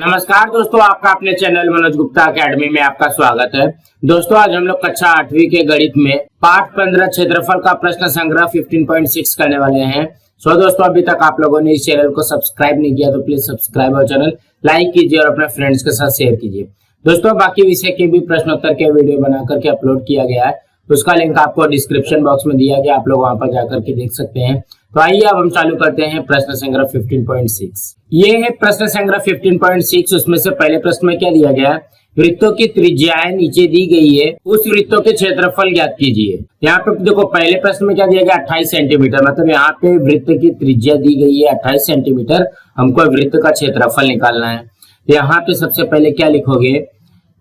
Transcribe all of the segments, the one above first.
नमस्कार दोस्तों, आपका अपने चैनल मनोज गुप्ता अकेडमी में आपका स्वागत है। दोस्तों आज हम लोग कक्षा 8वीं के गणित में पाठ 15 क्षेत्रफल का प्रश्न संग्रह 15.6 करने वाले हैं। दोस्तों अभी तक आप लोगों ने इस चैनल को सब्सक्राइब नहीं किया तो प्लीज सब्सक्राइब और चैनल लाइक कीजिए और अपने फ्रेंड्स के साथ शेयर कीजिए। दोस्तों बाकी विषय के भी प्रश्नोत्तर के वीडियो बना करके अपलोड किया गया है, उसका लिंक आपको डिस्क्रिप्शन बॉक्स में दिया गया, आप लोग वहां पर जाकर के देख सकते हैं। तो आइए अब हम चालू करते हैं प्रश्न संग्रह 15.6। ये है प्रश्न संग्रह 15.6। उसमें से पहले प्रश्न में क्या दिया गया है, वृत्तों की त्रिज्याएं नीचे दी गई है, उस वृत्तों के क्षेत्रफल ज्ञात कीजिए। यहाँ पे देखो पहले प्रश्न में क्या दिया गया 28 सेंटीमीटर, मतलब यहाँ पे वृत्त की त्रिज्या दी गई है 28 सेंटीमीटर, हमको वृत्त का क्षेत्रफल निकालना है। तो यहाँ पे सबसे पहले क्या लिखोगे,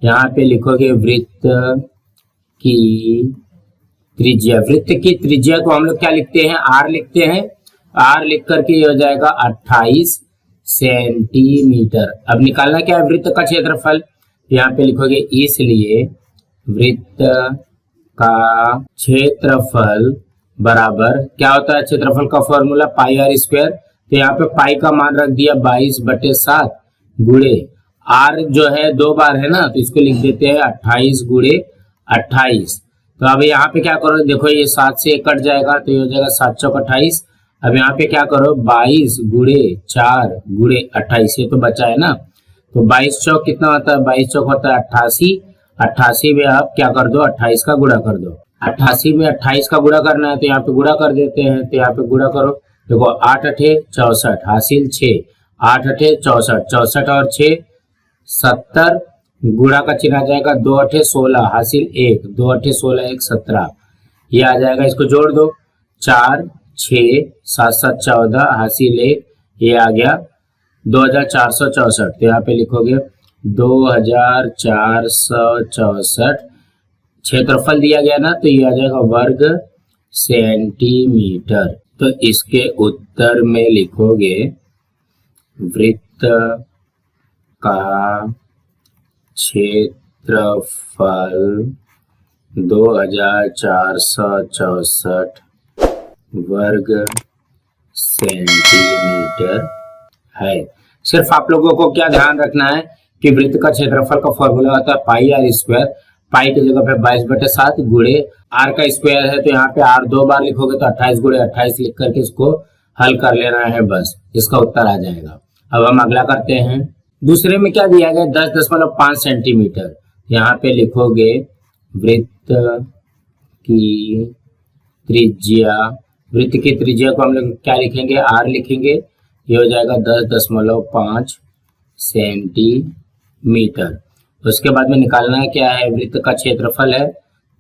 यहाँ पे लिखोगे वृत्त की त्रिज्या। वृत्त की त्रिज्या को हम लोग क्या लिखते हैं, आर लिखते हैं। आर लिख करके ये हो जाएगा 28 सेंटीमीटर। अब निकालना क्या है, वृत्त का क्षेत्रफल। यहाँ पे लिखोगे इसलिए वृत्त का क्षेत्रफल बराबर क्या होता है, क्षेत्रफल का फॉर्मूला पाई आर स्क्वायर। तो यहाँ पे पाई का मान रख दिया 22/7 गुणे आर जो है 2 बार है ना, तो इसको लिख देते हैं 28 गुणे 28। तो अब यहाँ पे क्या करो, देखो ये 7 से कट जाएगा तो ये हो जाएगा 7 चौक 28। अब यहाँ पे क्या करो 22 गुणे 4 गुणे 28, ये तो बचा है ना। तो 22 चौक कितना होता है, 22 चौक होता है 88। 88 में आप क्या कर दो, 28 का गुणा कर दो। 88 में 28 का गुणा करना है तो यहाँ पे गुणा कर देते हैं। तो यहाँ पे गुणा करो, देखो 8 8 64 हासिल 6, 8 8 64, 64 और 6 70, गुणा का चिन्ह आ जाएगा 2 8 16 हासिल 1, 2 8 16 1 17, ये आ जाएगा। इसको जोड़ दो 4 6 7 7 14 हासिल 1, ये आ गया 2464। तो यहाँ पे लिखोगे 2464 क्षेत्रफल दिया गया ना, तो ये आ जाएगा वर्ग सेंटीमीटर। तो इसके उत्तर में लिखोगे वृत्त का क्षेत्रफल 2464 वर्ग सेंटीमीटर है। सिर्फ आप लोगों को क्या ध्यान रखना है कि वृत्त का क्षेत्रफल का फॉर्मूला होता है पाई आर स्क्वायर। पाई की जगह पे 22/7 गुणे आर का स्क्वायर है, तो यहाँ पे आर 2 बार लिखोगे तो 28 गुणे 28 लिख करके इसको हल कर लेना है, बस इसका उत्तर आ जाएगा। अब हम अगला करते हैं। दूसरे में क्या दिया गया 10.5 सेंटीमीटर। यहाँ पे लिखोगे वृत्त की त्रिज्या। वृत्त की त्रिज्या को हम लोग क्या लिखेंगे, आर लिखेंगे। ये हो जाएगा 10.5 सेंटीमीटर। उसके बाद में निकालना क्या है, वृत्त का क्षेत्रफल है,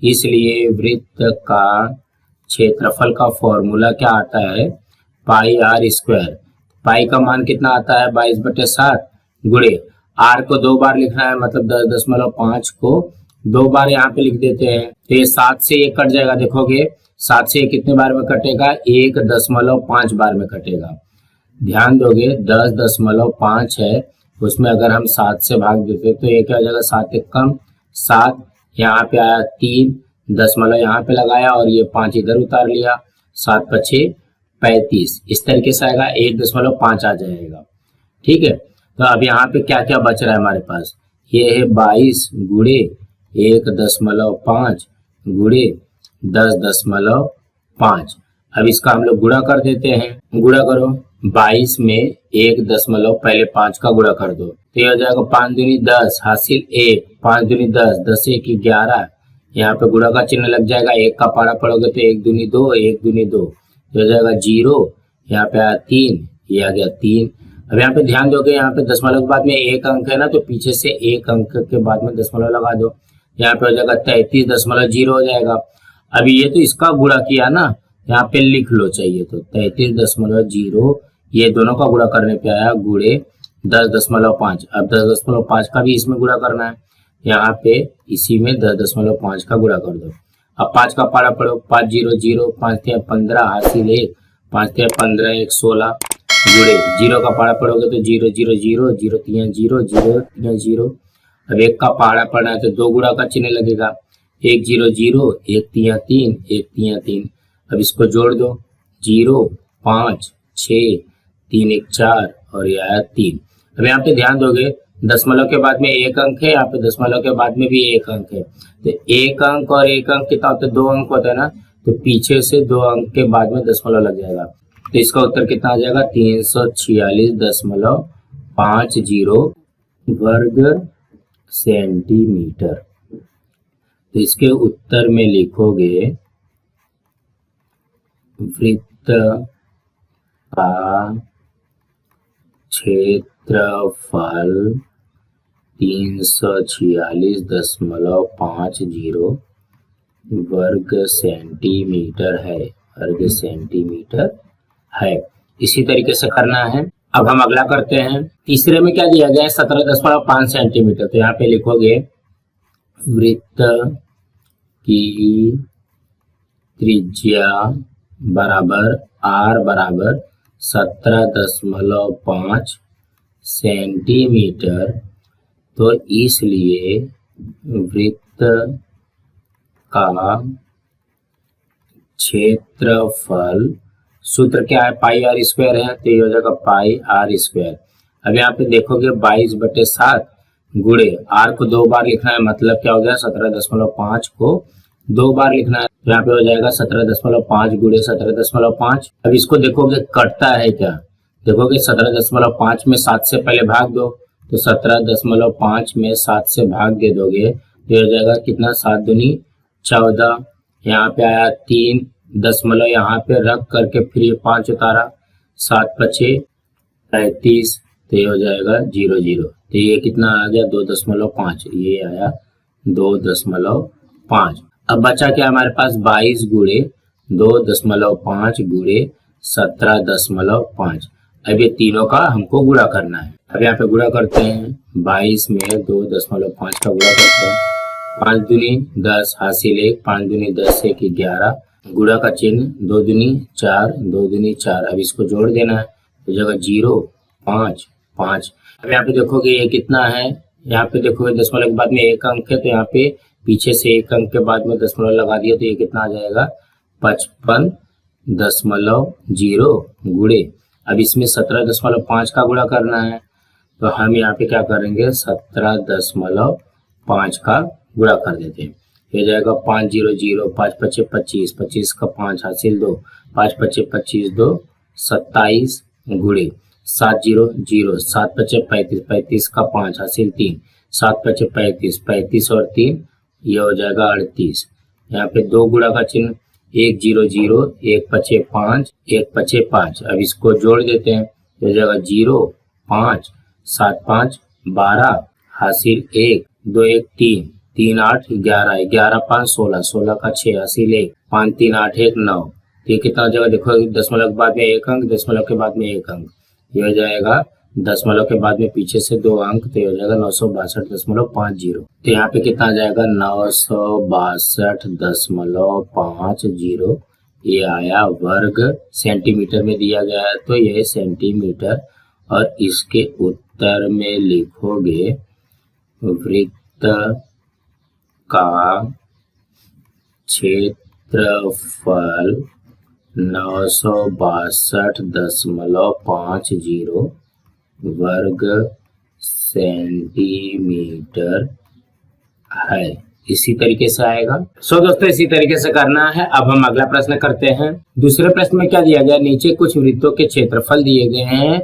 इसलिए वृत्त का क्षेत्रफल का फॉर्मूला क्या आता है, पाई आर स्क्वायर। पाई का मान कितना आता है 22/7 गुणे आर को 2 बार लिखना है, मतलब 10.5 को 2 बार यहाँ पे लिख देते हैं। तो ये 7 से ये कट जाएगा, देखोगे 7 से कितने बार में कटेगा, 1.5 बार में कटेगा। ध्यान दोगे 10.5 है, उसमें अगर हम 7 से भाग देते तो ये क्या हो जाएगा, 7 एक कम 7, यहाँ पे आया 3 दशमलव यहाँ पे लगाया और ये 5 इधर उतार लिया, 7 5 35, इस तरीके से आएगा 1.5 आ जाएगा। ठीक है, तो अब यहाँ पे क्या क्या बच रहा है हमारे पास, ये है 22 गुणे 1.5 गुणे 10.5। अब इसका हम लोग गुणा कर देते हैं। गुणा करो 22 में 1.5 का गुणा कर दो, तो ये हो जाएगा 5 दूनी 10 हासिल 1, 5 दूनी 10, 10 1 11। यहाँ पे गुणा का चिन्ह लग जाएगा, 1 का पारा पड़ोगे तो 1 दूनी 2, 1 दूनी 2, हो जाएगा 0। यहाँ पे आया 3, ये आ गया 3। अब यहाँ पे ध्यान दोगे, यहाँ पे दशमलव के बाद में 1 अंक है ना, तो पीछे से 1 अंक के बाद में दशमलव लगा दो, यहाँ पे हो जाएगा 33.0 हो जाएगा। अभी ये तो इसका गुणा किया ना, यहाँ पे लिख लो चाहिए तो 33.0, ये दोनों का गुणा करने पे आया गुणे 10.5। अब 10.5 का भी इसमें गुणा करना है, यहाँ पे इसी में 10.5 का गुणा कर दो। अब 5 का पारा पढ़ो, 5 0 0, 5 3 15 हासिल 1, 5 3 15 1 16 गुणे 0 का पहाड़ा पढ़ोगे तो 0 0 0, 0 3 0, 0 3 0। अब 1 का पहाड़ा पढ़ना है तो 2 गुणा का चिन्ह लगेगा, 1 0 0, 1 3 3, 1 3 3। अब इसको जोड़ दो, 0 5 6 3 1 4 और ये आया 3। अब यहाँ पे ध्यान दोगे दशमलव के बाद में एक अंक है, यहाँ पे दशमलव के बाद में भी एक अंक है, तो एक अंक और एक अंक कितना होता है, 2 अंक होता है ना, तो पीछे से 2 अंक के बाद में दशमलव लग जाएगा, तो इसका उत्तर कितना आ जाएगा 346.50 वर्ग सेंटीमीटर। तो इसके उत्तर में लिखोगे वृत्त का क्षेत्रफल 346.50 वर्ग सेंटीमीटर है, वर्ग सेंटीमीटर है। इसी तरीके से करना है। अब हम अगला करते हैं। तीसरे में क्या दिया गया है 17.5 सेंटीमीटर, तो यहाँ पे लिखोगे वृत्त की त्रिज्या बराबर r बराबर 17.5 सेंटीमीटर, तो इसलिए वृत्त का क्षेत्रफल, सूत्र क्या है, पाई आर स्क्वायर है, तो ये हो जाएगा पाई आर स्क्वायर। अब यहाँ पे देखोगे 22/7 गुणे आर को 2 बार लिखना है, मतलब क्या हो गया 17.5 को 2 बार लिखना है, तो यहाँ पे हो जाएगा 17.5 गुणे 17.5। अब इसको देखोगे कटता है क्या, देखोगे 17.5 में 7 से पहले भाग दो, तो 17.5 में 7 से भाग दे दोगे तो हो जाएगा कितना, 7 दूनी 14, यहाँ पे आया 3 दशमलव यहाँ पे रख करके फिर ये 5 उतारा, 7 पचे 35, तो ये हो जाएगा 00, तो ये कितना आ गया 2.5, ये आया 2.5। अब बचा क्या हमारे पास 22 गुणे 2.5 गुणे 17.5। अब ये तीनों का हमको गुणा करना है। अब यहाँ पे गुणा करते हैं, 22 में 2.5 का गुणा करते हैं, 5 दूनी 10 हासिल 1, 5 दूनी 10 1 11, गुणा का चिन्ह 2 दूनी 4, 2 दूनी 4। अब इसको जोड़ देना है, तो जगह 0 5 5। अब यहाँ पे देखोगे ये कितना है, यहाँ पे देखोगे दशमलव के बाद में एक अंक है, तो यहाँ पे पीछे से एक अंक के बाद में दशमलव लगा दिया, तो ये कितना आ जाएगा 55.0 गुणे। अब इसमें 17.5 का गुणा करना है, तो हम यहाँ पे क्या करेंगे 17.5 का गुणा कर देते हैं, हो जाएगा 500, 5 पचे 25, 25 का 5 हासिल 2, 5 पचे 25 2 27 गुणे 700, 7 पचे 35, 35 का 5 हासिल 3, 7 पचे 35, 35 और 3 ये हो जाएगा 38। यहाँ पे 2 गुणा का चिन्ह 100, 1 पचे 5, 1 पचे 5। अब इसको जोड़ देते हैं, हो जाएगा 0 5 7 5 12 हासिल 1 2 1 3 3 8 11, 11 5 16, 16 का 6 हासिल 1, 5 3 8 1 9। ये कितना हो जाएगा, देखो दशमलव के बाद में एक अंक, दशमलव के बाद में एक अंक, ये हो जाएगा दशमलव के बाद में पीछे से 2 अंक, तो ये हो जाएगा 962.50। तो यहाँ पे कितना आ जाएगा 962.50, ये आया वर्ग सेंटीमीटर में दिया गया है, तो ये सेंटीमीटर। और इसके उत्तर में लिखोगे वृत्त का क्षेत्रफल 962.50 वर्ग सेंटीमीटर है। इसी तरीके से आएगा। दोस्तों इसी तरीके से करना है। अब हम अगला प्रश्न करते हैं। दूसरे प्रश्न में क्या दिया गया, नीचे कुछ वृत्तों के क्षेत्रफल दिए गए हैं,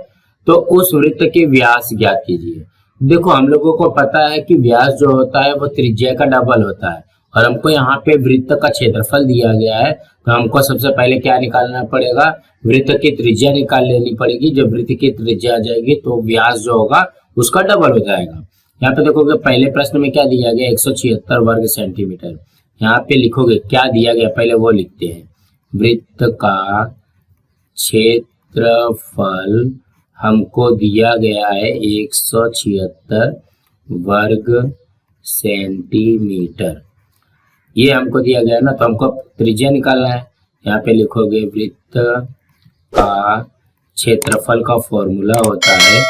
तो उस वृत्त के व्यास ज्ञात कीजिए। देखो हम लोगों को पता है कि व्यास जो होता है वो त्रिज्या का डबल होता है, और हमको यहाँ पे वृत्त का क्षेत्रफल दिया गया है, तो हमको सबसे पहले क्या निकालना पड़ेगा, वृत्त की त्रिज्या निकाल लेनी पड़ेगी। जब वृत्त की त्रिज्या आ जाएगी तो व्यास जो होगा उसका डबल हो जाएगा। यहाँ पे देखोगे पहले प्रश्न में क्या दिया गया 176 वर्ग सेंटीमीटर। यहाँ पे लिखोगे क्या दिया गया, पहले वो लिखते हैं। वृत्त का क्षेत्रफल हमको दिया गया है 176 वर्ग सेंटीमीटर, ये हमको दिया गया है ना, तो हमको त्रिज्या निकालना है। यहाँ पे लिखोगे वृत्त का क्षेत्रफल का फॉर्मूला होता है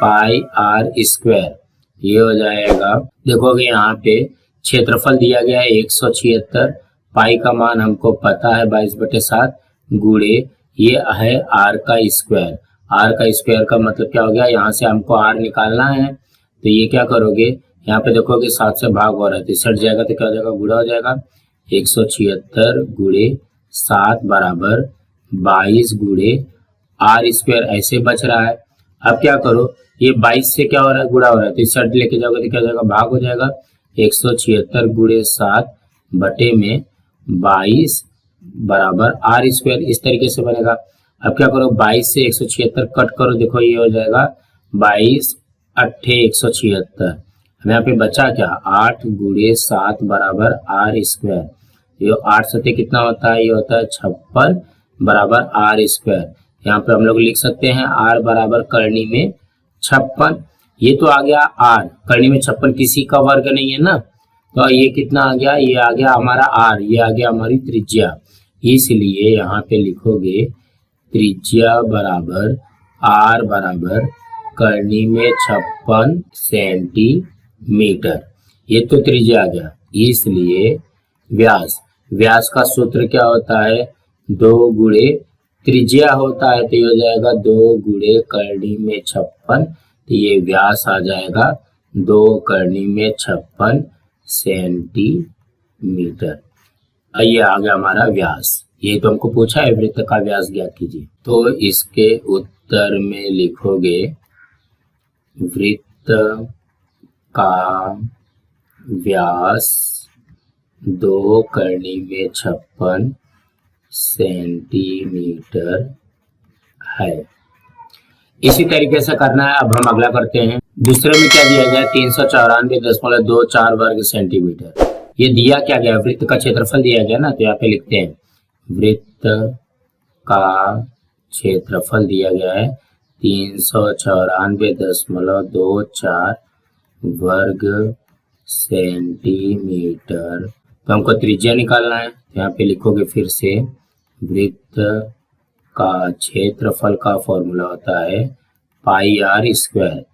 पाई आर स्क्वायर, ये हो जाएगा। देखोगे यहाँ पे क्षेत्रफल दिया गया है 176, पाई का मान हमको पता है 22/7 गुणे ये है आर का स्क्वायर। आर का स्क्वायर का मतलब क्या हो गया, यहाँ से हमको आर निकालना है, तो ये क्या करोगे, यहाँ पे देखोगे 7 से भाग हो रहा है तो सट जाएगा, तो क्या हो जाएगा, गुणा हो जाएगा। 176 गुणे 7 बराबर 22 गुणे आर स्क्वायर ऐसे बच रहा है। अब क्या करो, ये 22 से क्या हो रहा है, गुणा हो रहा है, तो सट लेके जाओगे तो क्या हो जाएगा, भाग हो जाएगा। 176 गुणे 7 बटे में 22 बराबर आर स्क्वायर, इस तरीके से बनेगा। अब क्या करो, 22 से 176 कट करो, देखो ये हो जाएगा 22 अट्ठे 176। अब यहाँ पे बचा क्या, 8 गुणे 7 बराबर आर स्क्वायर। ये 8 सत्ते कितना होता है, ये होता है 56 बराबर आर स्क्वायर। यहाँ पे हम लोग लिख सकते हैं आर बराबर करनी में 56। ये तो आ गया आर, करनी में 56 किसी का वर्ग नहीं है ना, तो ये कितना आ गया, ये आ गया हमारा आर, ये आ गया हमारी त्रिज्या। इसलिए यहाँ पे लिखोगे त्रिज्या बराबर आर बराबर करनी में 56 सेंटीमीटर। ये तो त्रिज्या आ गया। इसलिए व्यास, व्यास का सूत्र क्या होता है, 2 गुणे त्रिज्या होता है, तो ये हो जाएगा 2 गुणे करनी में 56, तो ये व्यास आ जाएगा 2 करनी में 56 सेंटीमीटर। ये आ गया हमारा व्यास। ये तो हमको पूछा है वृत्त का व्यास ज्ञात कीजिए, तो इसके उत्तर में लिखोगे वृत्त का व्यास 2 करनी में 56 सेंटीमीटर है। इसी तरीके से करना है। अब हम अगला करते हैं। दूसरे में क्या दिया गया, 394.24 वर्ग सेंटीमीटर। ये दिया क्या गया, वृत्त का क्षेत्रफल दिया गया ना, तो यहाँ पे लिखते हैं वृत्त का क्षेत्रफल दिया गया है 394.24 वर्ग सेंटीमीटर। तो हमको त्रिज्या निकालना है, तो यहाँ पे लिखोगे फिर से वृत्त का क्षेत्रफल का फॉर्मूला होता है पाई आर स्क्वायर।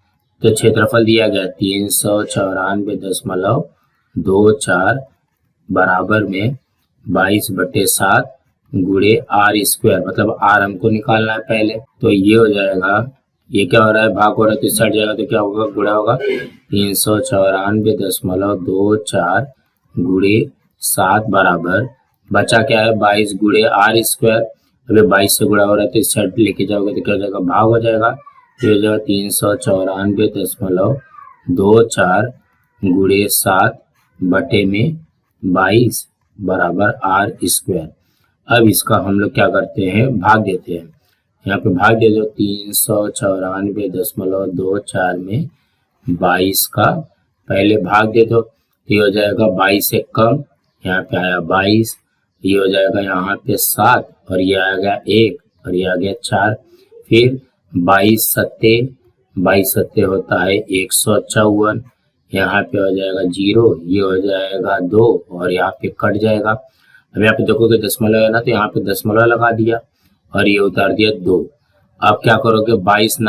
तो क्षेत्रफल दिया गया 394.24 बराबर में 22/7 गुणे आर स्क्वायर, मतलब आर हमको निकालना है पहले, तो ये हो जाएगा, ये क्या हो रहा है, भाग हो रहा है तो सट जाएगा, तो क्या होगा, गुणा होगा। 394.24 गुणे 7 बराबर बचा क्या है, 22 गुणे आर स्क्वायर। अभी 22 से गुणा हो रहा है तो सट लेके जाओगे तो क्या हो जाएगा, भाग हो जाएगा। ये हो जाएगा 394.24 गुणे 7 बटे में 22 बराबर आर स्क्वायर। अब इसका हम लोग क्या करते हैं, भाग देते हैं। यहाँ पे भाग दे दो, 394.24 में 22 का पहले भाग दे दो, ये हो जाएगा 22 से कम, यहाँ पे आया 22, ये हो जाएगा यहाँ पे 7 और ये आ गया 1 और ये आ गया 4। फिर 22 सत्ते होता है 154, यहाँ पे हो जाएगा 0, ये हो जाएगा 2 और यहाँ पे कट जाएगा। अब यहाँ पे देखोगे दशमलव है ना, तो यहाँ पे दशमलव लगा दिया और ये उतार दिया 2। अब क्या करोगे, 22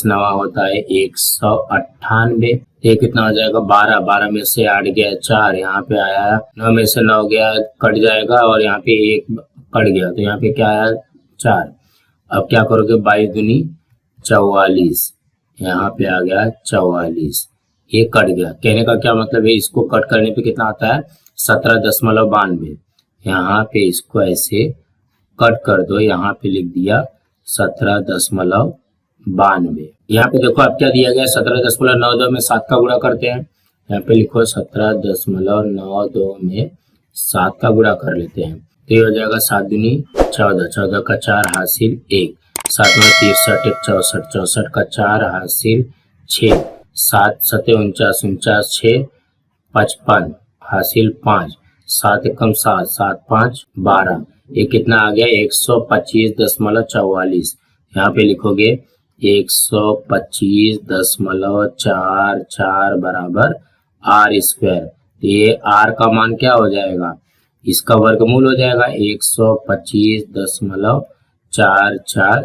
नवा होता है 198, ये कितना हो जाएगा, 12 में से 8 गया 4, यहाँ पे आया 9 में से 9 गया, कट जाएगा और यहाँ पे 1 कट गया, तो यहाँ पे क्या आया 4। अब क्या करोगे, 22 दूनी 44, यहाँ पे आ गया 44, ये कट गया। कहने का क्या मतलब है, इसको कट करने पे कितना आता है, 17.92। यहाँ पे इसको ऐसे कट कर दो, यहाँ पे लिख दिया 17.92। यहाँ पे देखो अब क्या दिया गया, 17.92 में 7 का गुणा करते हैं। यहाँ पे लिखो 17.92 में 7 का गुणा कर लेते हैं, तो ये हो जाएगा 7 दूनी 14, 14 का 4 हासिल 1, 7 में 63 1 64, 64 का 4 हासिल 6, 7 सत्ते 49, 49 6 55 हासिल 5, 7 एकम 7, 7 5 12, ये कितना आ गया, 125.44। यहाँ पे लिखोगे 125.44 बराबर आर स्क्वायर। तो ये आर का मान क्या हो जाएगा, इसका वर्गमूल हो जाएगा 125.44।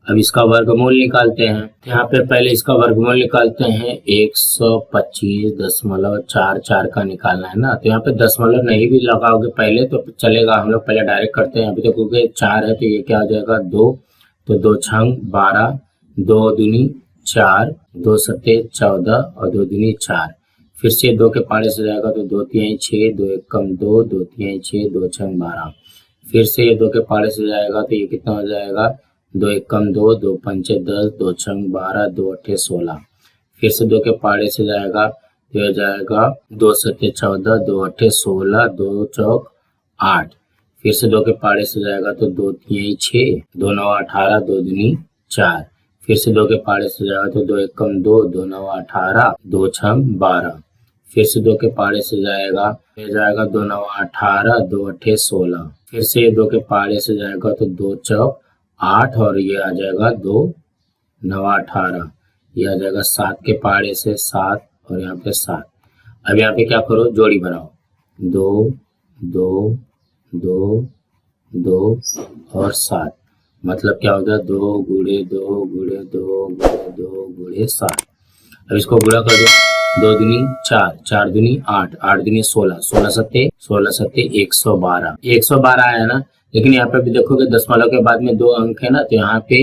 अब इसका वर्गमूल निकालते हैं। यहाँ पे पहले इसका वर्गमूल निकालते हैं, 125.44 का निकालना है ना, तो यहाँ पे दशमलव नहीं भी लगाओगे पहले तो चलेगा, हम लोग पहले डायरेक्ट करते हैं। अभी तो क्योंकि 4 है तो ये क्या हो जाएगा 2, तो 2 छंग 12, 2 दूनी 4, 2 सत्ते 14 और 2 दूनी 4। फिर से 2 के पाड़े से जाएगा तो 2 तिहाई 6, 2 एकम 2, 2 तिहाई 6, 2 छंग 12। फिर से ये 2 के पाड़े से जाएगा तो ये कितना हो जाएगा, 2 एकम 2, 2 पंचे 10, 2 छंग 12, 2 अट्ठे 16। फिर से 2 के पाड़े से जाएगा तो हो जाएगा 2 सत्ते 14, 2 अट्ठे 16, 2 चौक 8। फिर से 2 के पाड़े से जाएगा तो 2 तिहाई 6, 2 नौ 18, 2 दूनी 4। फिर से 2 के पाड़े से जाएगा तो 2 एकम 2, 2 नौ 18, 2 छंग 12। फिर से 2 के पाड़े से जाएगा, ये जाएगा 2 नौ 18, 2 अट्ठे 16। फिर से ये 2 के पाड़े से जाएगा तो 2 चौक 8 और ये आ जाएगा 2 नौ 18। ये आ जाएगा 7 के पाड़े से 7 और यहाँ पे 7। अब यहाँ पे क्या करो, जोड़ी बनाओ, 2 2 2 2 और 7। मतलब क्या हो गया, 2 गुणे 2 गुणे 2 गुणे 2 गुणे 7। अब इसको गुणा कर दो, 2 दूनी 4, 4 दूनी 8, 8 दूनी 16, 16 सत्ते 112। 112 आया ना। लेकिन यहाँ पे भी देखोगे दशमलव के बाद में 2 अंक है ना, तो यहाँ पे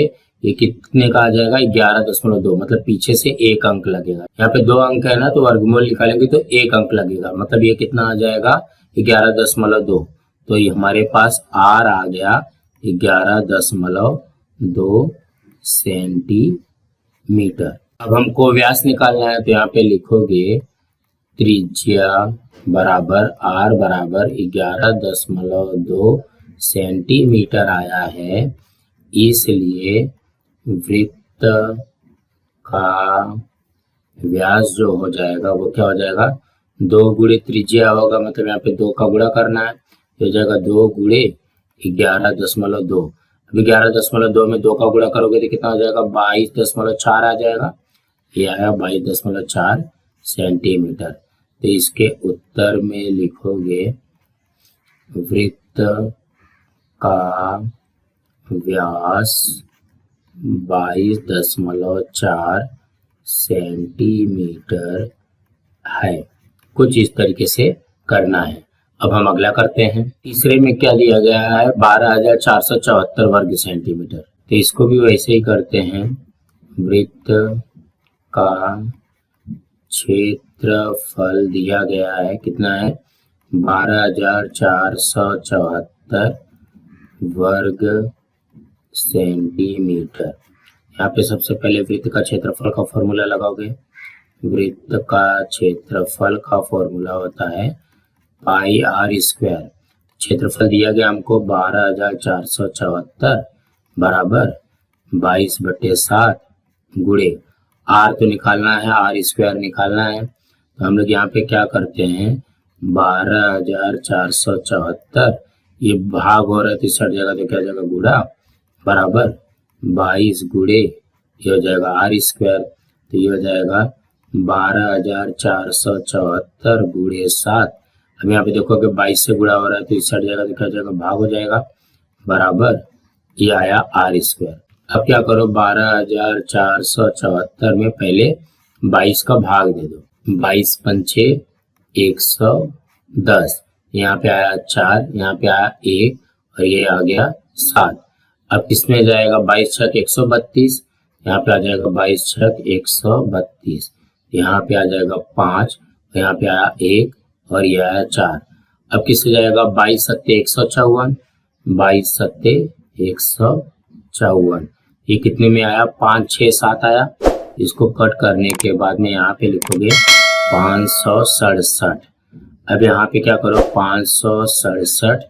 ये कितने का आ जाएगा, 11.2। मतलब पीछे से 1 अंक लगेगा। यहाँ पे 2 अंक है ना, तो वर्गमूल निकालेंगे तो 1 अंक लगेगा। मतलब ये कितना आ जाएगा, 11.2। तो ये हमारे पास आर आ गया 11.2 सेंटीमीटर। अब हमको व्यास निकालना है, तो यहाँ पे लिखोगे त्रिज्या बराबर आर बराबर 11.2 सेंटीमीटर आया है। इसलिए वृत्त का व्यास जो हो जाएगा वो क्या हो जाएगा, 2 गुणे त्रिज्या होगा। मतलब यहाँ पे 2 का गुणा करना है, हो जाएगा 2 गुणे 11.2। अब 11.2 में 2 का गुणा करोगे तो कितना हो जाएगा, 22.4 आ जाएगा। ये आया 22.4 सेंटीमीटर। तो इसके उत्तर में लिखोगे वृत्त का व्यास 22.4 सेंटीमीटर है। कुछ इस तरीके से करना है। अब हम अगला करते हैं। तीसरे में क्या दिया गया है, 12,474 वर्ग सेंटीमीटर। तो इसको भी वैसे ही करते हैं। वृत्त का क्षेत्रफल दिया गया है, कितना है, 12,474 वर्ग सेंटीमीटर। यहाँ पे सबसे पहले वृत्त का क्षेत्रफल का फॉर्मूला लगाओगे। वृत्त का क्षेत्रफल का फॉर्मूला होता है पाई आर स्क्वायर। क्षेत्रफल दिया गया हमको 12,474 बराबर 22/7 गुणे आर तो निकालना है, आर स्क्वायर निकालना है। तो हम लोग यहाँ पे क्या करते हैं, 12,474 ये भाग हो रहा है तो इस जगह तो क्या हो जाएगा, गुणा बराबर 22 गुणे ये हो जाएगा आर स्क्वायर। तो ये हो जाएगा 12,474 गुणे 7। अब यहाँ पे देखोगे 22 से गुणा हो रहा है तो इस जगह तो क्या हो जाएगा, भाग हो जाएगा, बराबर ये आया आर स्क्वायर। अब क्या करो, 12,474 में पहले 22 का भाग दे दो। 22 पंचे 110, यहाँ पे आया 4, यहाँ पे आया 1 और ये आ गया 7। अब किसमें जाएगा, 22 छक 132, यहाँ पे आ जाएगा 22 छक 132, यहाँ पे आ जाएगा 5, यहाँ पे आया 1 और ये आया 4। अब किससे जाएगा, 22 सत्ते 154, 22 सत्ते 154। ये कितने में आया, 5 6 7 आया। इसको कट करने के बाद में यहाँ पे लिखोगे 567। अब यहाँ पे क्या करो, 567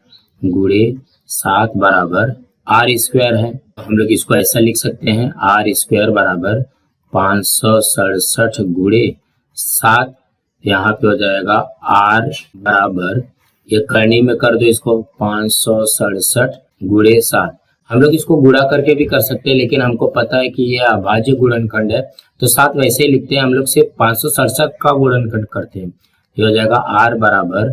गुणे 7 बराबर आर स्क्वायर है। हम लोग इसको ऐसा लिख सकते हैं, आर स्क्वायर बराबर 567 गुणे 7। यहाँ पे हो जाएगा आर बराबर, ये करनी में कर दो इसको, 567 गुणे 7। हम लोग इसको गुणा करके भी कर सकते हैं, लेकिन हमको पता है कि ये अभाज्य गुणनखंड है तो 7 वैसे ही लिखते हैं। हम लोग सिर्फ 567 का गुणनखंड करते हैं। ये हो जाएगा आर बराबर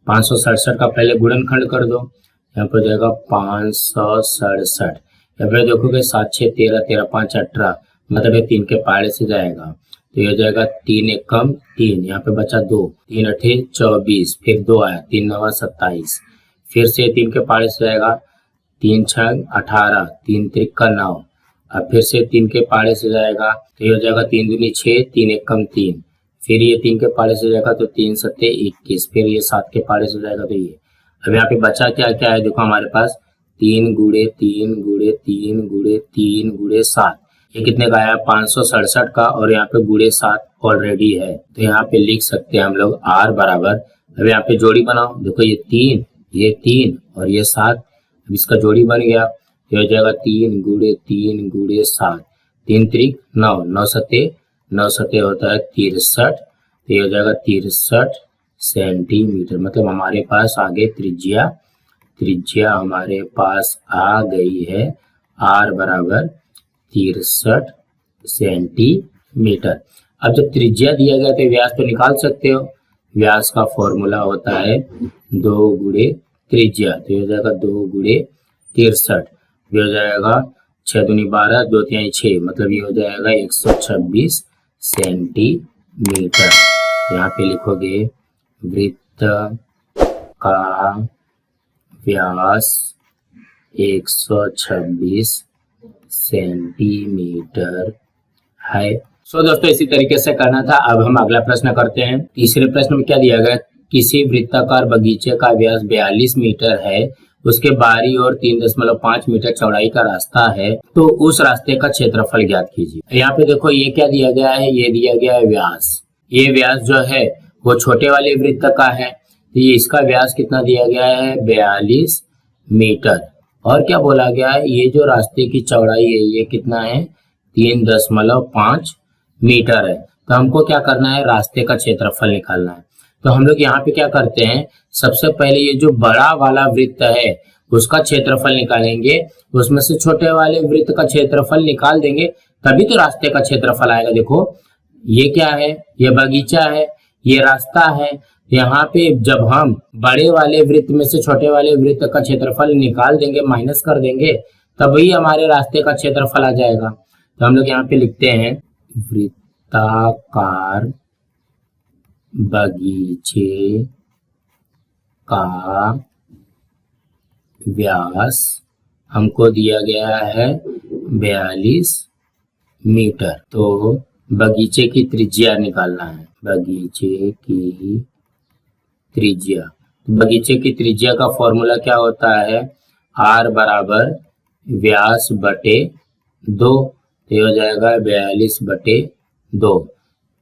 567 का पहले गुणनखंड कर दो, यहाँ पर हो जाएगा 567। यहाँ पे देखोगे 7 6 13, 13 5 18, मतलब ये 3 के पाड़े से जाएगा तो ये हो जाएगा 3 एकम 3, यहाँ पे बचा 2, 3 अठे 24, फिर 2 आया, 3 9 27, फिर से 3 के पाड़े से जाएगा, 3 6 18, 3 3 9। अब फिर से 3 के पाड़े से जाएगा तो ये हो जाएगा 3 दूनी 6, 3 एक कम 3, फिर ये 3 के पाड़े से जाएगा तो 3 सत्ते 21, फिर ये 7 के पाड़े से जाएगा तो ये। अब यहाँ पे बचा क्या क्या है, देखो हमारे पास 3 गुणे 3 गुणे 3 गुणे 3 गुणे 7, ये कितने का आया 567 का, और यहाँ पे गुणे 7 ऑलरेडी है, तो यहाँ पे लिख सकते हैं हम लोग R बराबर। अब यहाँ पे जोड़ी बनाओ, देखो ये 3 और ये 7, अब इसका जोड़ी बन गया, ये हो जाएगा 3 गुणे 7, 3 त्रिक 9, 9 सत्ते होता है 63, तो ये हो जाएगा 63 सेंटीमीटर। मतलब हमारे पास आगे त्रिज्या हमारे पास आ गई है R बराबर 63 सेंटीमीटर। अब जब त्रिज्या दिया गया तो व्यास तो निकाल सकते हो, व्यास का फॉर्मूला होता है 2 गुणे त्रिज्या, तो ये हो जाएगा 2 गुणे 63, ये हो जाएगा 6 दूनी 12, 2 तिहाई 6, मतलब ये हो जाएगा 126 सेंटीमीटर। यहाँ पे लिखोगे वृत्त का व्यास 126 सेंटीमीटर है। दोस्तों इसी तरीके से करना था। अब हम अगला प्रश्न करते हैं। तीसरे प्रश्न में क्या दिया गया, किसी वृत्ताकार बगीचे का व्यास 42 मीटर है, उसके बाहरी ओर 3.5 मीटर चौड़ाई का रास्ता है, तो उस रास्ते का क्षेत्रफल ज्ञात कीजिए। यहाँ पे देखो ये क्या दिया गया है, ये दिया गया है व्यास। ये व्यास जो है वो छोटे वाले वृत्त का है, तो ये इसका व्यास कितना दिया गया है 42 मीटर। और क्या बोला गया है, ये जो रास्ते की चौड़ाई है ये कितना है 3.5 मीटर है। तो हमको क्या करना है, रास्ते का क्षेत्रफल निकालना है। तो हम लोग यहाँ पे क्या करते हैं, सबसे पहले ये जो बड़ा वाला वृत्त है उसका क्षेत्रफल निकालेंगे, उसमें से छोटे वाले वृत्त का क्षेत्रफल निकाल देंगे, तभी तो रास्ते का क्षेत्रफल आएगा। देखो ये क्या है, ये बगीचा है, ये रास्ता है। यहाँ पे जब हम बड़े वाले वृत्त में से छोटे वाले वृत्त का क्षेत्रफल निकाल देंगे, माइनस कर देंगे, तभी हमारे रास्ते का क्षेत्रफल आ जाएगा। तो हम लोग यहाँ पे लिखते हैं वृत्ताकार बगीचे का व्यास हमको दिया गया है 42 मीटर। तो बगीचे की त्रिज्या निकालना है, बगीचे की त्रिज्या। बगीचे की त्रिज्या का फॉर्मूला क्या होता है, R बराबर व्यास बटे 2, तो हो जाएगा 42 बटे 2,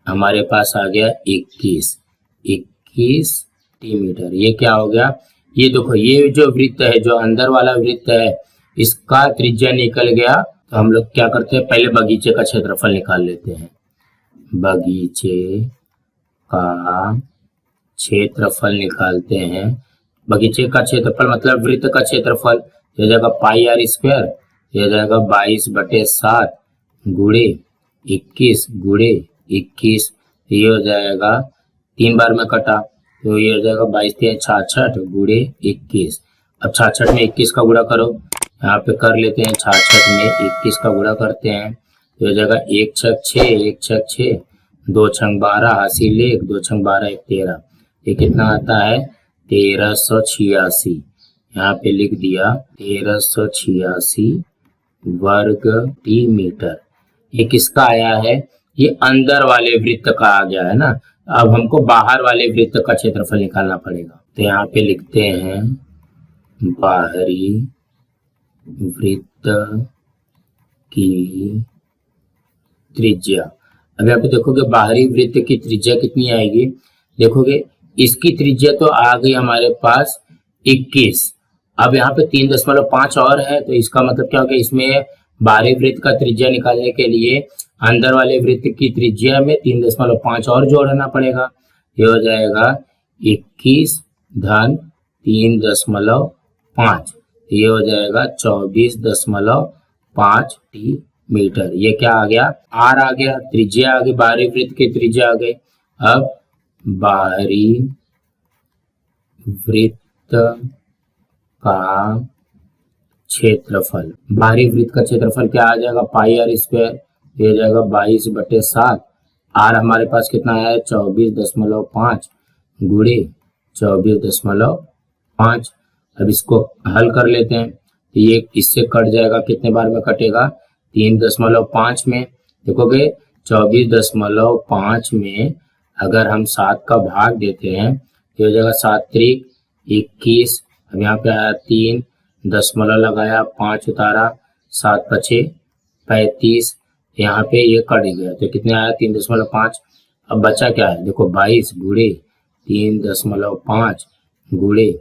हमारे पास आ गया 21 सेंटीमीटर। ये क्या हो गया, ये देखो ये जो वृत्त है, जो अंदर वाला वृत्त है, इसका त्रिज्या निकल गया। तो हम लोग क्या करते हैं, पहले बगीचे का क्षेत्रफल निकाल लेते हैं। बगीचे का क्षेत्रफल निकालते हैं। बगीचे का क्षेत्रफल मतलब वृत्त का क्षेत्रफल, ये जाएगा पाई R स्क्वायर, ये जाएगा 22 बटे 7 गुणे 21 गुणे 21, ये हो जाएगा 3 बार में कटा, तो ये हो जाएगा 22 3 66 गुणे 21। अब 66 में 21 का गुणा करो, यहाँ पे कर लेते हैं 66 में 21 का गुणा करते हैं, तो हो जाएगा 1 छक 6 1 छक 6, 2 छंग 12 हासिल 1, 2 छंग 12 1 13, ये कितना आता है 1386। यहाँ पे लिख दिया 1386 वर्ग मीटर। ये किसका आया है, ये अंदर वाले वृत्त का आ गया है ना। अब हमको बाहर वाले वृत्त का क्षेत्रफल निकालना पड़ेगा। तो यहाँ पे लिखते हैं बाहरी वृत्त की त्रिज्या। अब यहाँ पे देखोगे बाहरी वृत्त की त्रिज्या कितनी आएगी, देखोगे इसकी त्रिज्या तो आ गई हमारे पास 21। अब यहाँ पे 3.5 और है, तो इसका मतलब क्या हो गया, इसमें बाहरी वृत्त का त्रिज्या निकालने के लिए अंदर वाले वृत्त की त्रिज्या में 3.5 और जोड़ना पड़ेगा। ये हो जाएगा 21 धन 3.5, ये हो जाएगा 24.5 मीटर। ये क्या आ गया, R आ गया, त्रिज्या आ गई, बाहरी वृत्त की त्रिज्या आ गई। अब बाहरी वृत्त का क्षेत्रफल, बाहरी वृत्त का क्षेत्रफल क्या आ जाएगा पाई R स्क्वायर, ये हो जाएगा 22 बटे 7, R हमारे पास कितना है 24.5 गुणे 24.5। अब इसको हल कर लेते हैं, तो ये इससे कट जाएगा, कितने बार में कटेगा 3.5 में देखोगे 24.5 में अगर हम 7 का भाग देते हैं तो हो जाएगा 7 त्रिक 21। अब यहाँ पे आया 3 दशमलव लगाया 5 उतारा 7 पचे 35। यहाँ पे ये कट गया तो कितने आया 3.5। अब बचा क्या है देखो 22 गुणे 3.5 गुणे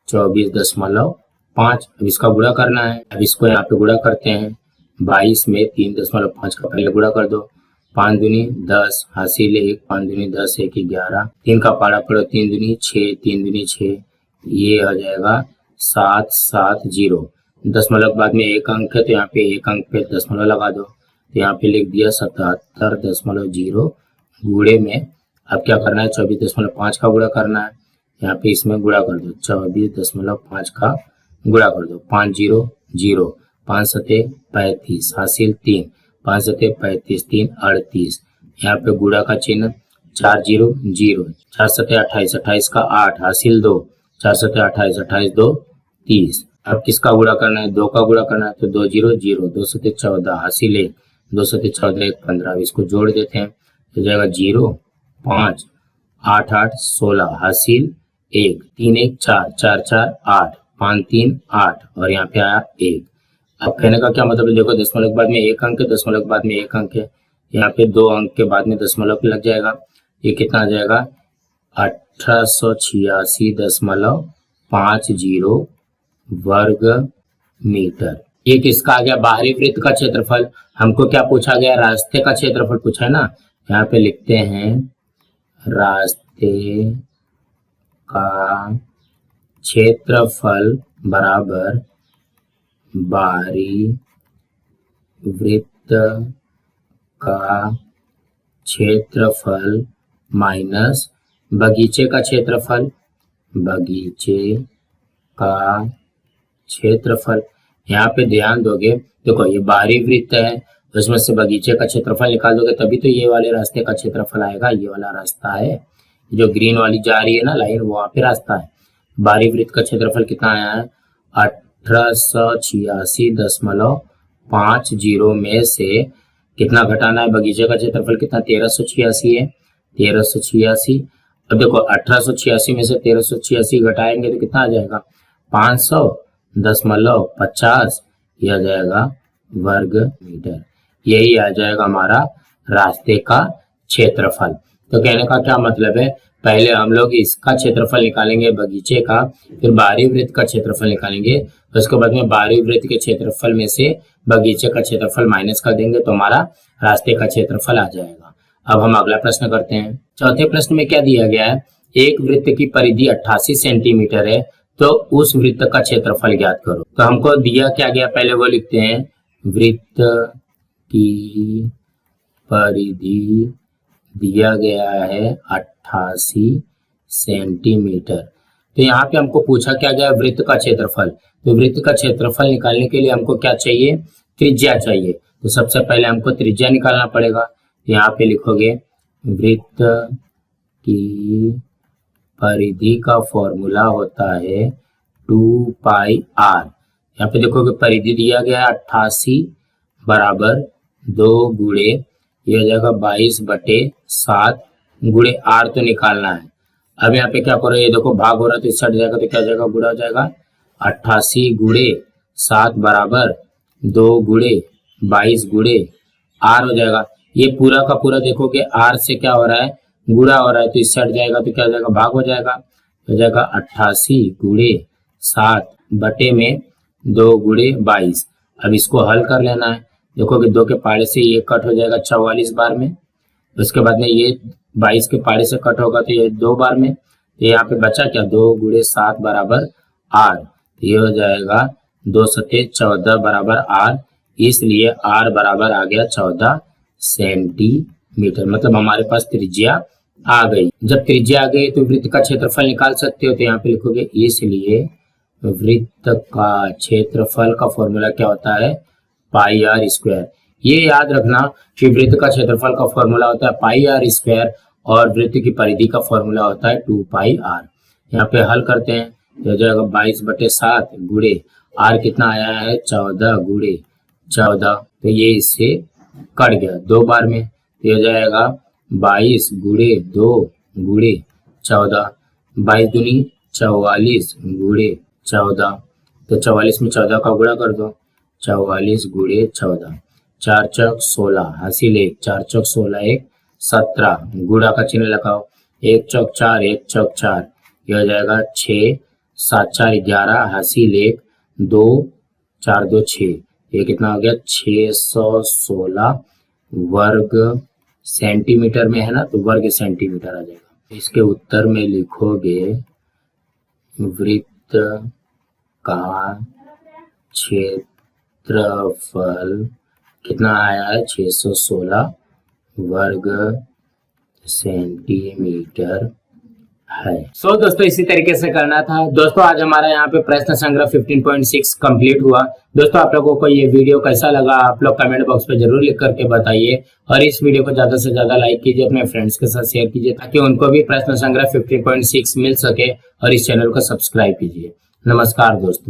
24.5। अब इसका गुणा करना है। अब इसको यहाँ पे गुणा करते हैं 22 में 3.5 का पहले गुणा कर दो 5 दूनी 10 हासिल 1 5 दूनी 10 1 11 3 का पारा पड़ो 3 दूनी 6 3 दूनी 6 ये आ जाएगा 770। दशमलव के बाद में एक अंक है तो यहाँ पे एक अंक पे दशमलव लगा दो तो यहाँ पे लिख दिया 77.0 गुणे में। अब क्या करना है 24.5 का गुणा करना है। यहाँ पे इसमें गुणा कर दो 24.5 का गुणा कर दो 5 0 0 5 सते 35 हासिल 3 5 सते 35 3 38। यहाँ पे गुणा का चिन्ह 4 0 0 4 सते 28 28 का 8 हासिल 2 4 सते 28 28 2 30। अब किसका गुणा करना है 2 का गुणा करना है तो 2 0 0 2 सते 14 हासिल 1 2 सते 14 1 15। इसको जोड़ देते हैं तो जाएगा 0 5 8 8 16 हासिल 1 3 1 4 4 4 8 5 3 8 और यहाँ पे आया 1। अब कहने का क्या मतलब है देखो दशमलव के बाद में एक अंक है दशमलव के बाद में एक अंक है यहाँ पे 2 अंक के बाद में दशमलव लग जाएगा। ये कितना आ जाएगा 1886.50 वर्ग मीटर। एक इसका आ गया बाहरी वृत्त का क्षेत्रफल। हमको क्या पूछा गया रास्ते का क्षेत्रफल पूछा है ना। यहाँ पे लिखते हैं रास्ते का क्षेत्रफल बराबर बाहरी वृत्त का क्षेत्रफल माइनस बगीचे का क्षेत्रफल। बगीचे का क्षेत्रफल यहाँ पे ध्यान दोगे देखो ये बाहरी वृत्त है उसमें से बगीचे का क्षेत्रफल निकाल दोगे तभी तो ये वाले रास्ते का क्षेत्रफल आएगा। ये वाला रास्ता है जो ग्रीन वाली जा रही है ना लाइन वहां पे रास्ता है। बाहरी वृत्त का क्षेत्रफल कितना आया है 1886.50 में से कितना घटाना है बगीचे का क्षेत्रफल कितना 1386 है 1386। अब देखो 1886 में से 1386 घटाएंगे तो कितना आ जाएगा 500.50 यह आ जाएगा वर्ग मीटर। यही आ जाएगा हमारा रास्ते का क्षेत्रफल। तो कहने का क्या मतलब है पहले हम लोग इसका क्षेत्रफल निकालेंगे बगीचे का फिर बाहरी वृत्त का क्षेत्रफल निकालेंगे उसके बाद में बाहरी वृत्त के क्षेत्रफल में से बगीचे का क्षेत्रफल माइनस कर देंगे तो हमारा रास्ते का क्षेत्रफल आ जाएगा। अब हम अगला प्रश्न करते हैं। चौथे प्रश्न में क्या दिया गया है एक वृत्त की परिधि 88 सेंटीमीटर है तो उस वृत्त का क्षेत्रफल ज्ञात करो। तो हमको दिया क्या गया पहले वो लिखते हैं वृत्त की परिधि दिया गया है 88 सेंटीमीटर। तो यहाँ पे हमको पूछा क्या गया वृत्त का क्षेत्रफल। तो वृत्त का क्षेत्रफल निकालने के लिए हमको क्या चाहिए त्रिज्या चाहिए। तो सबसे पहले हमको त्रिज्या निकालना पड़ेगा। यहाँ पे लिखोगे वृत्त की परिधि का फॉर्मूला होता है 2πr। यहाँ पे देखोगे परिधि दिया गया है 88 बराबर 2 गुणे ये हो जाएगा 22/7 गुणे r तो निकालना है। अब यहाँ पे क्या करो ये देखो भाग हो रहा है तो इससे हट जाएगा तो क्या हो जाएगा गुणा हो जाएगा 88 गुणे 7 बराबर 2 गुणे 22 गुणे r हो जाएगा। ये पूरा का पूरा देखोगे r से क्या हो रहा है गुणा हो रहा है तो इससे हट जाएगा तो क्या हो जाएगा भाग हो जाएगा। हो जाएगा 88 गुणे 7 बटे में 2 गुणे 22। अब इसको हल कर लेना है। देखोगे 2 के पाड़े से ये कट हो जाएगा 44 बार में। उसके बाद में ये 22 के पाड़े से कट होगा तो ये 2 बार में। तो यहाँ पे बचा क्या 2 गुणे 7 बराबर r। ये हो जाएगा 2 सते 14 बराबर r। इसलिए r बराबर आ गया 14 सेंटीमीटर। मतलब हमारे पास त्रिज्या आ गई। जब त्रिज्या आ गई तो वृत्त का क्षेत्रफल निकाल सकते हो। तो यहाँ पे लिखोगे इसलिए वृत्त का क्षेत्रफल का फॉर्मूला क्या होता है πr²। ये याद रखना कि वृत्त का क्षेत्रफल का फॉर्मूला होता है πr² और वृत्त की परिधि का फॉर्मूला होता है 2πr। यहाँ पे हल करते हैं हो जाएगा 22/7 गुणे r कितना आया है 14 गुणे 14, तो ये इससे कट गया 2 बार में, तो ये हो जाएगा 22 गुणे 2 गुणे 14, 22 दूनी 44 गुणे 14, तो 44 में 14 का गुणा कर दो, 44 गुणे 14, 4 चौक 16, हासिल 1, 4 चौक 16 1 17, गुणा का चिन्ह लगाओ, 1 चौक 4 1 चौक 4, यह हो जाएगा 6, 7 4 11, हासिल 1, 2 4 2 6, ये कितना हो गया 616 वर्ग सेंटीमीटर में है ना, तो वर्ग सेंटीमीटर आ जाएगा। इसके उत्तर में लिखोगे वृत्त का क्षेत्रफल कितना आया है 616 वर्ग सेंटीमीटर है। सो दोस्तों इसी तरीके से करना था। दोस्तों आज हमारा यहाँ पे प्रश्न संग्रह 15.6 कंप्लीट हुआ। दोस्तों आप लोगों को ये वीडियो कैसा लगा आप लोग कमेंट बॉक्स पे जरूर लिख करके बताइए, और इस वीडियो को ज्यादा से ज्यादा लाइक कीजिए, अपने फ्रेंड्स के साथ शेयर कीजिए ताकि उनको भी प्रश्न संग्रह 15.6 मिल सके, और इस चैनल को सब्सक्राइब कीजिए। नमस्कार दोस्तों।